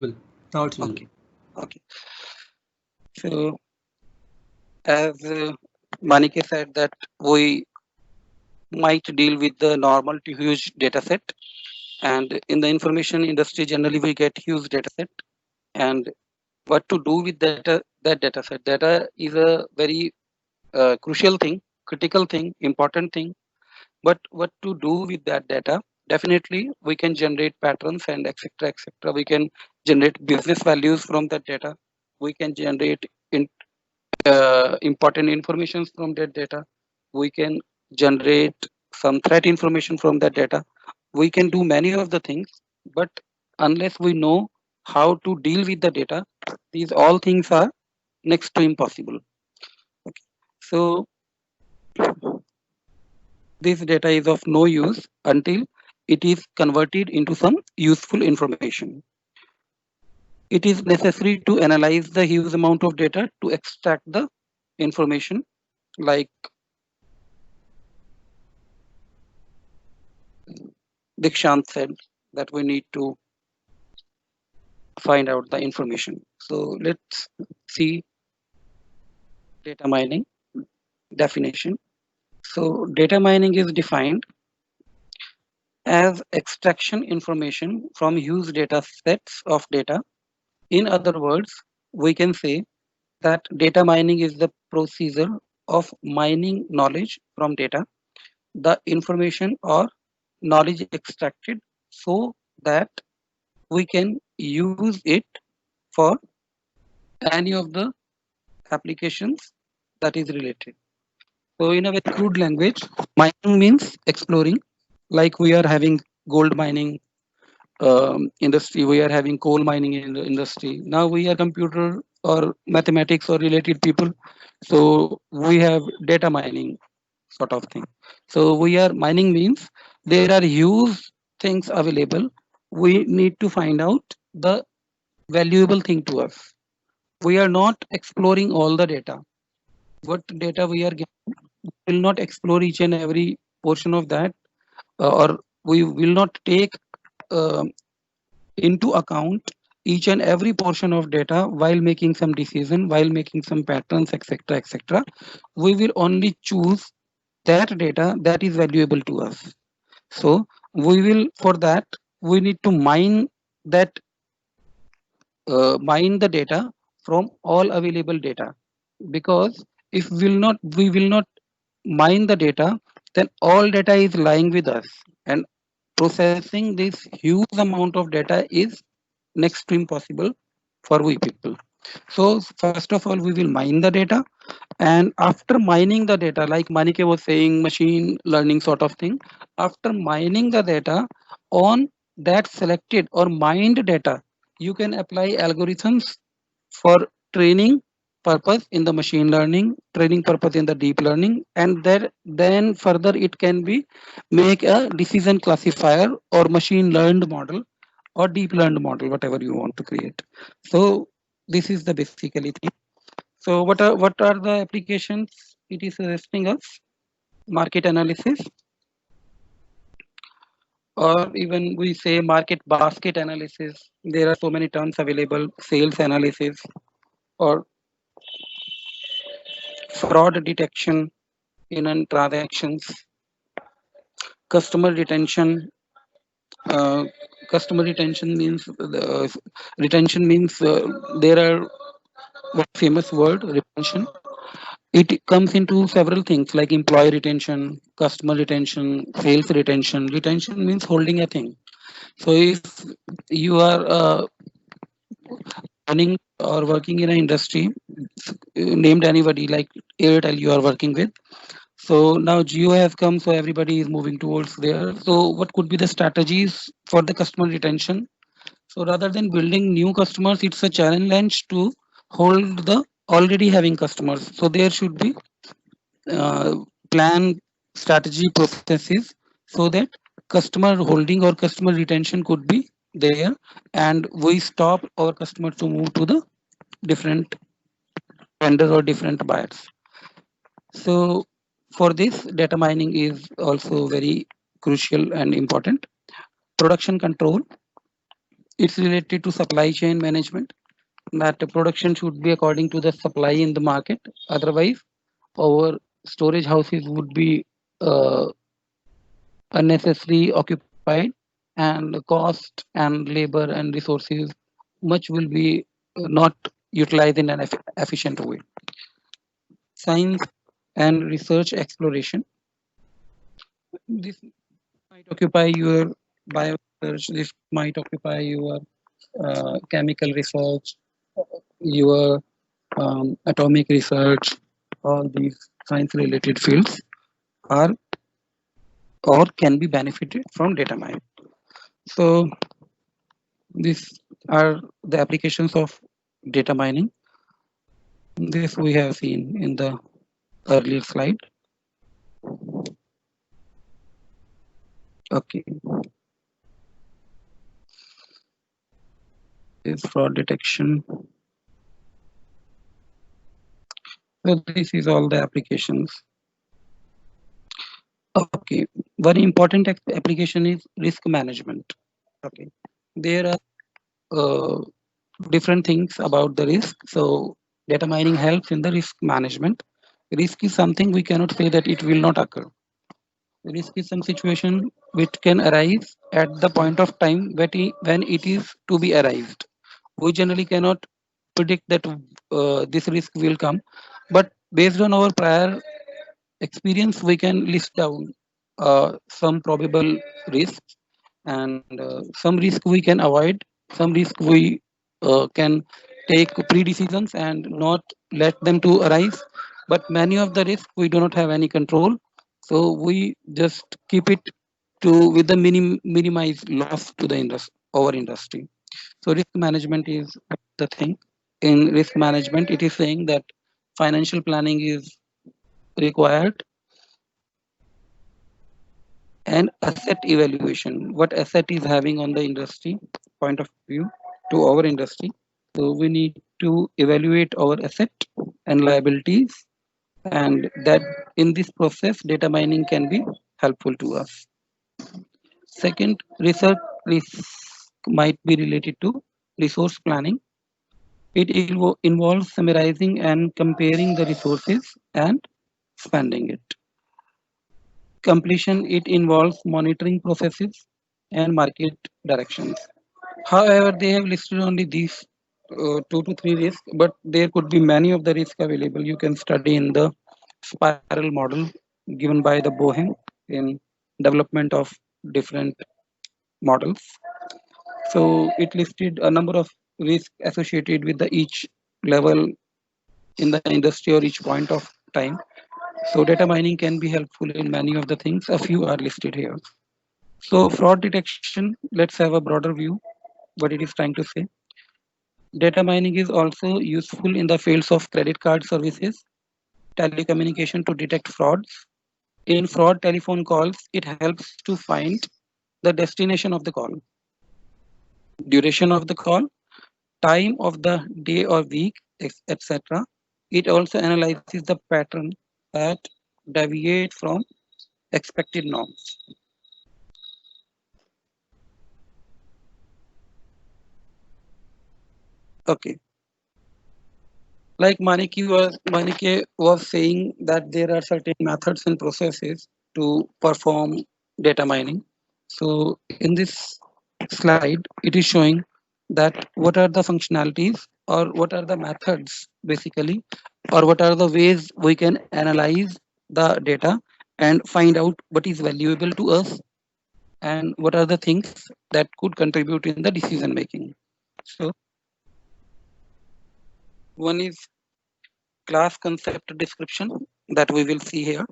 Now it's visible. Okay. Okay. So as Manike said that we might deal with the normal to huge data set, and in the information industry generally we get huge data set, and what to do with that data set. Data is a very crucial thing, critical thing, important thing. But what to do with that data? Definitely, we can generate patterns and etc. etc. We can generate business values from that data. We can generate important information from that data. We can generate some threat information from that data. We can do many of the things, but unless we know how to deal with the data, these all things are next to impossible. Okay. So this data is of no use until it is converted into some useful information. It is necessary to analyze the huge amount of data to extract the information, like Dikshant said, that we need to find out the information. So let's see data mining definition. So data mining is defined as extraction information from huge data sets of data. In other words, we can say that data mining is the procedure of mining knowledge from data, the information or knowledge extracted, so that we can use it for any of the applications that is related. So, in a very crude language, mining means exploring, like we are having gold mining industry, we are having coal mining in the industry. Now we are computer or mathematics or related people, so we have data mining sort of thing. So we are mining means there are huge things available. We need to find out the valuable thing to us. We are not exploring all the data. What data we are getting, we will not explore each and every portion of that, or we will not take uh, into account each and every portion of data while making some decision, while making some patterns, etc. etc. We will only choose that data that is valuable to us. So we will, for that, we need to that mine the data from all available data, because if we will not mine the data, then all data is lying with us, and processing this huge amount of data is next to impossible for we people. So first of all, we will mine the data, and after mining the data, like Manike was saying, machine learning sort of thing, after mining the data on that selected or mined data, you can apply algorithms for training purpose in the machine learning, training purpose in the deep learning, and then further it can be make a decision classifier or machine learned model or deep learned model, whatever you want to create. So this is the basically thing. So what are the applications it is suggesting us? Market analysis, or even we say market basket analysis. There are so many terms available. Sales analysis or fraud detection in transactions, customer retention. Uh, Customer retention means there are one famous word, retention. It comes into several things like employee retention, customer retention, sales retention. Retention means holding a thing. So if you are running or working in an industry, named anybody like Airtel you are working with. So now Geo has come, so everybody is moving towards there. So what could be the strategies for the customer retention? So rather than building new customers, it's a challenge to hold the already having customers. So there should be uh, plan strategy processes so that customer holding or customer retention could be there, and we stop our customer to move to the different vendors or different buyers. So for this, data mining is also very crucial and important. Production control, It's related to supply chain management, that the production should be according to the supply in the market. Otherwise, our storage houses would be uh, unnecessarily occupied, and the cost and labor and resources much will be not utilized in an efficient way. Science and research exploration. This might occupy your bio research. This might occupy your chemical research, your atomic research. All these science related fields are or can be benefited from data mining. So these are the applications of data mining. This we have seen in the earlier slide. Okay, this fraud detection. So this is all the applications. Okay, very important application is risk management. Okay, there are different things about the risk. So data mining helps in the risk management. Risk is something we cannot say that it will not occur. Risk is some situation which can arise at the point of time when it is to be arrived. We generally cannot predict that this risk will come, but based on our prior experience, we can list down some probable risks, and some risk we can avoid, some risk we can take pre-decisions and not let them to arise, but many of the risks we do not have any control, so we just keep it to with the minimize loss to the our industry. So risk management is the thing. In risk management, it is saying that financial planning is required, and asset evaluation, what asset is having on the industry point of view to our industry. So we need to evaluate our asset and liabilities, and that in this process data mining can be helpful to us. Second, research risk might be related to resource planning. It involves summarizing and comparing the resources and spending it. Completion, it involves monitoring processes and market directions. However, they have listed only these 2 to 3 risks, but there could be many of the risks available. You can study in the spiral model given by the Bohem in development of different models. So it listed a number of risks associated with the each level in the industry or each point of time. So data mining can be helpful in many of the things. A few are listed here. So fraud detection, let's have a broader view what it is trying to say. Data mining is also useful in the fields of credit card services, telecommunication to detect frauds. In fraud telephone calls, it helps to find the destination of the call, duration of the call, time of the day or week, etc. It also analyzes the pattern that deviate from expected norms. Okay. Like Manike was saying that there are certain methods and processes to perform data mining. So in this slide, it is showing that what are the functionalities or what are the methods basically, or what are the ways we can analyze the data and find out what is valuable to us and what are the things that could contribute in the decision making. So one is class concept description that we will see here.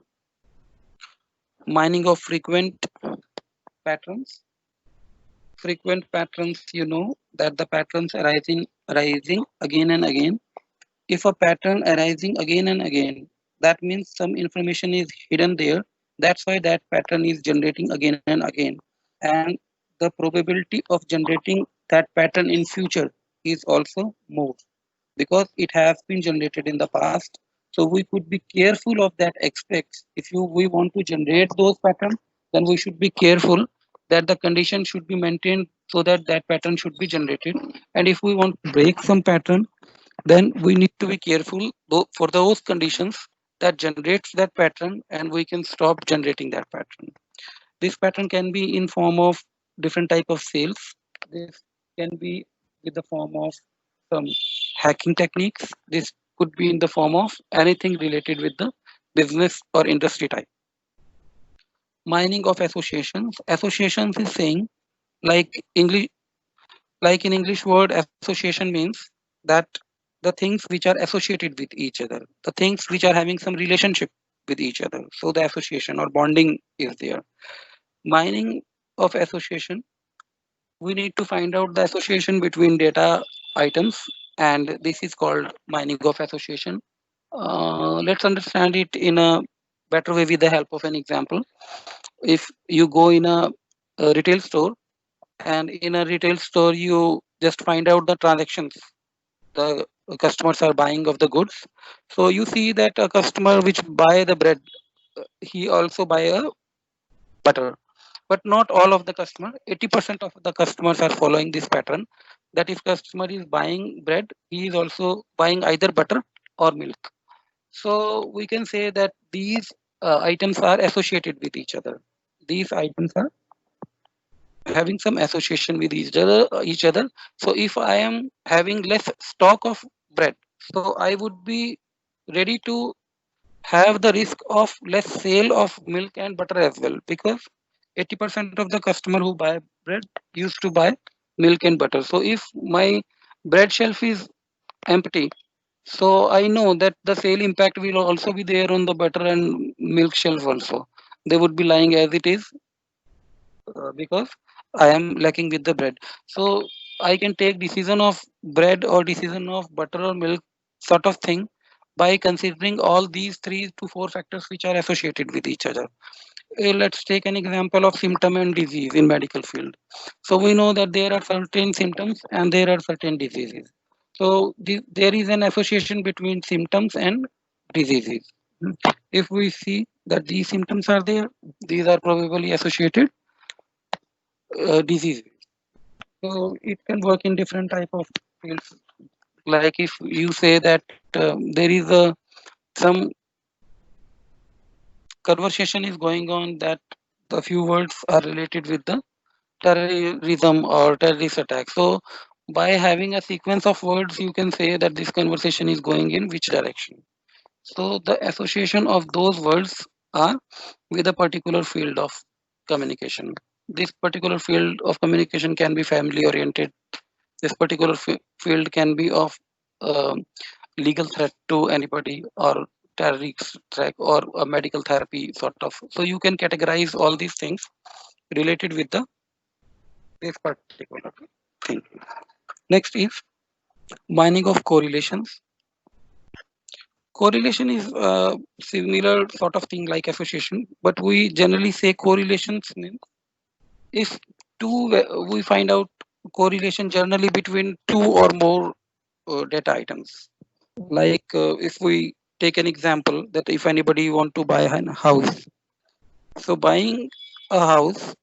Mining of frequent patterns. Frequent patterns, you know that the patterns arising again and again. If a pattern arising again and again, that means some information is hidden there. That's why that pattern is generating again and again. And the probability of generating that pattern in future is also more because it has been generated in the past. So we could be careful of that aspects. If we want to generate those patterns, then we should be careful that the condition should be maintained so that that pattern should be generated. And if we want to break some pattern, then we need to be careful for those conditions that generates that pattern, and we can stop generating that pattern. This pattern can be in form of different type of sales. This can be with the form of some hacking techniques. This could be in the form of anything related with the business or industry type. Mining of associations. Associations is saying, like English, like in English word, association means that the things which are associated with each other, the things which are having some relationship with each other. So the association or bonding is there. Mining of association, we need to find out the association between data items, and this is called mining of association. Let's understand it in a better way with the help of an example. If you go in a retail store, and in a retail store you just find out the transactions the customers are buying of the goods. So you see that a customer which buy the bread, he also buy a butter, but not all of the customer. 80% of the customers are following this pattern, that if customer is buying bread, he is also buying either butter or milk. So we can say that these items are associated with each other. These items are having some association with each other. So if I am having less stock of bread, so I would be ready to have the risk of less sale of milk and butter as well, because 80% of the customer who buy bread used to buy milk and butter. So if my bread shelf is empty, so I know that the sale impact will also be there on the butter and milk shelf also. They would be lying as it is, because I am lacking with the bread. So I can take decision of bread or decision of butter or milk sort of thing by considering all these 3 to 4 factors which are associated with each other. Let's take an example of symptom and disease in medical field. So we know that there are certain symptoms and there are certain diseases. So there is an association between symptoms and diseases. If we see that these symptoms are there, these are probably associated diseases. So it can work in different type of fields. Like if you say that there is a some conversation is going on that the few words are related with the terrorism or terrorist attack. So by having a sequence of words, you can say that this conversation is going in which direction. So the association of those words are with a particular field of communication. This particular field of communication can be family oriented. This particular field can be of um legal threat to anybody, or terrorist threat, or a medical therapy sort of. So you can categorize all these things related with the this particular thing. Next is mining of correlations. Correlation is a similar sort of thing like association, but we generally say correlations means if we find out correlation generally between two or more data items. Like if we take an example that if anybody want to buy a house, so buying a house,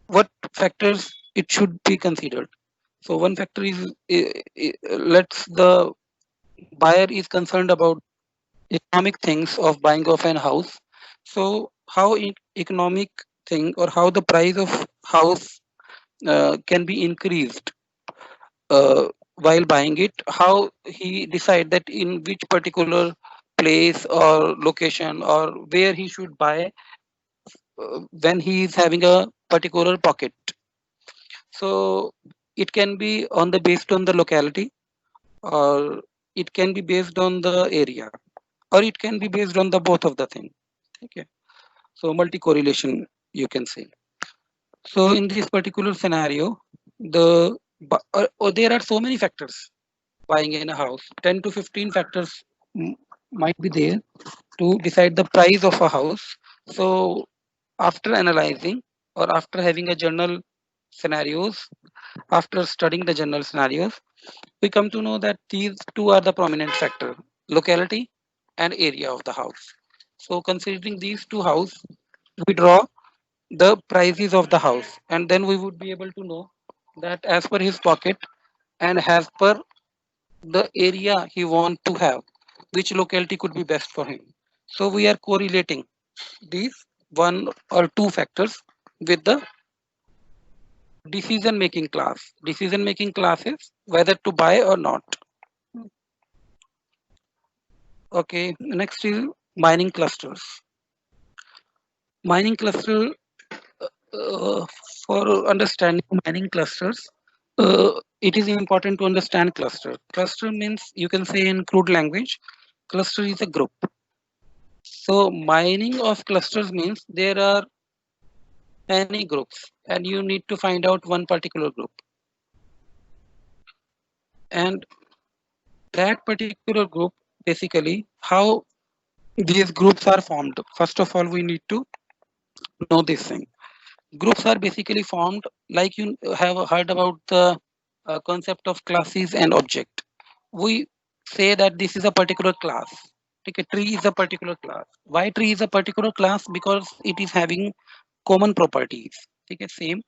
what factors it should be considered? So one factor is let's the buyer is concerned about economic things of buying of an house. So how economic thing or how the price of house can be increased while buying it, how he decide that in which particular place or location or where he should buy when he is having a particular pocket. So it can be on the based on the locality, or it can be based on the area, or it can be based on the both of the thing. Okay, so multi correlation you can say. So in this particular scenario, there are so many factors buying in a house. 10 to 15 factors might be there to decide the price of a house. So after analyzing or after having a general scenarios, after studying the general scenarios, we come to know that these two are the prominent factor: locality and area of the house. So considering these two house, we draw the prices of the house, and then we would be able to know that as per his pocket and as per the area he want to have, which locality could be best for him. So we are correlating these one or two factors with the decision making class. Decision making class is whether to buy or not. Okay, next is mining clusters. Mining cluster, uh, for understanding mining clusters, it is important to understand cluster. Cluster means, you can say in crude language, cluster is a group. So mining of clusters means there are many groups and you need to find out one particular group. And that particular group, basically, how these groups are formed. First of all, we need to know this thing. Groups are basically formed like you have heard about the concept of classes and object. We say that this is a particular class. Okay, tree is a particular class. Why tree is a particular class? Because it is having common properties. Okay, same.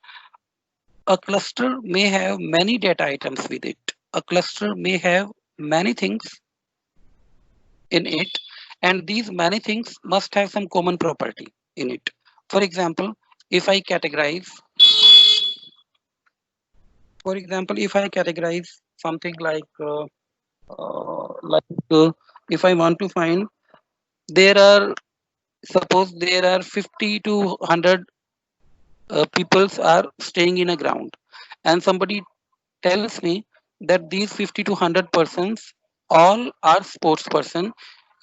A cluster may have many data items with it. A cluster may have many things in it, and these many things must have some common property in it. For example, if I categorize, if I categorize something like if I want to find, there are, suppose there are 50 to 100 peoples are staying in a ground, and somebody tells me that these 50 to 100 persons all are sports person.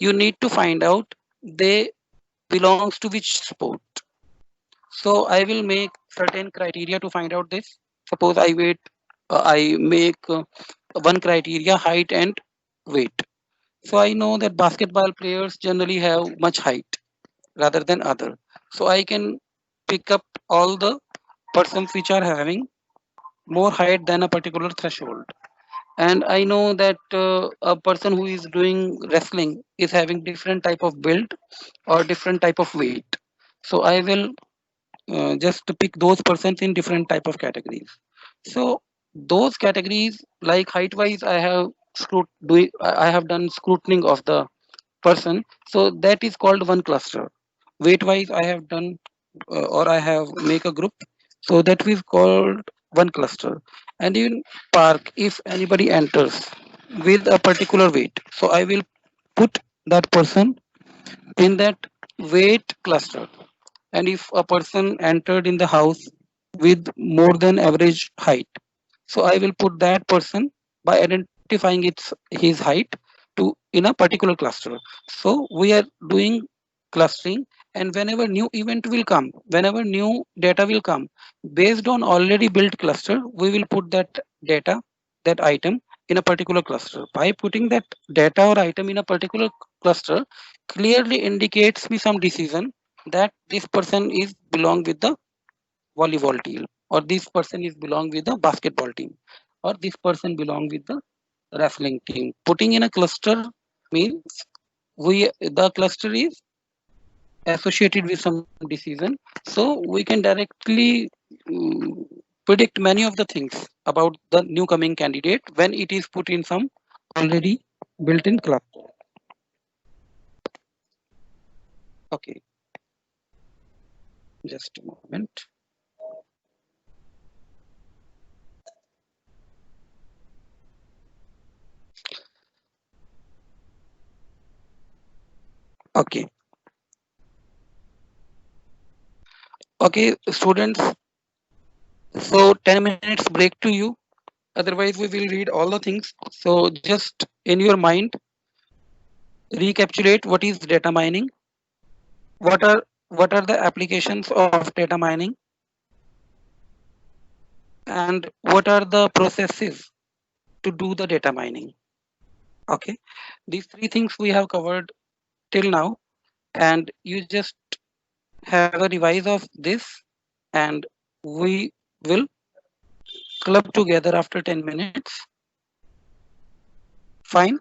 You need to find out they belongs to which sport. So I will make certain criteria to find out this. Suppose I make one criteria, height and weight. So I know that basketball players generally have much height rather than other. So I can pick up all the persons which are having more height than a particular threshold. And I know that a person who is doing wrestling is having different type of build or different type of weight. So I will just to pick those persons in different type of categories. So those categories, like height wise, I have done scrutining of the person, so that is called one cluster. Weight wise, I have done or I have make a group, so that is called one cluster. And in park, if anybody enters with a particular weight, so I will put that person in that weight cluster. And if a person entered in the house with more than average height, so I will put that person by identifying his height to in a particular cluster. So we are doing clustering, and whenever new event will come, whenever new data will come, based on already built cluster, we will put that data, that item in a particular cluster. By putting that data or item in a particular cluster, clearly indicates me some decision that this person is belong with the volleyball team, or this person is belong with the basketball team, or this person belong with the wrestling team. Putting in a cluster means the cluster is associated with some decision, so we can directly mm, predict many of the things about the new coming candidate when it is put in some already built in cluster. Okay, just a moment. Okay, okay, students, so 10 minutes break to you. Otherwise, we will read all the things. So just in your mind, recapitulate what is data mining, what are the applications of data mining, and what are the processes to do the data mining. Okay, these three things we have covered till now, and you just have a revise of this, and we will club together after 10 minutes. Fine.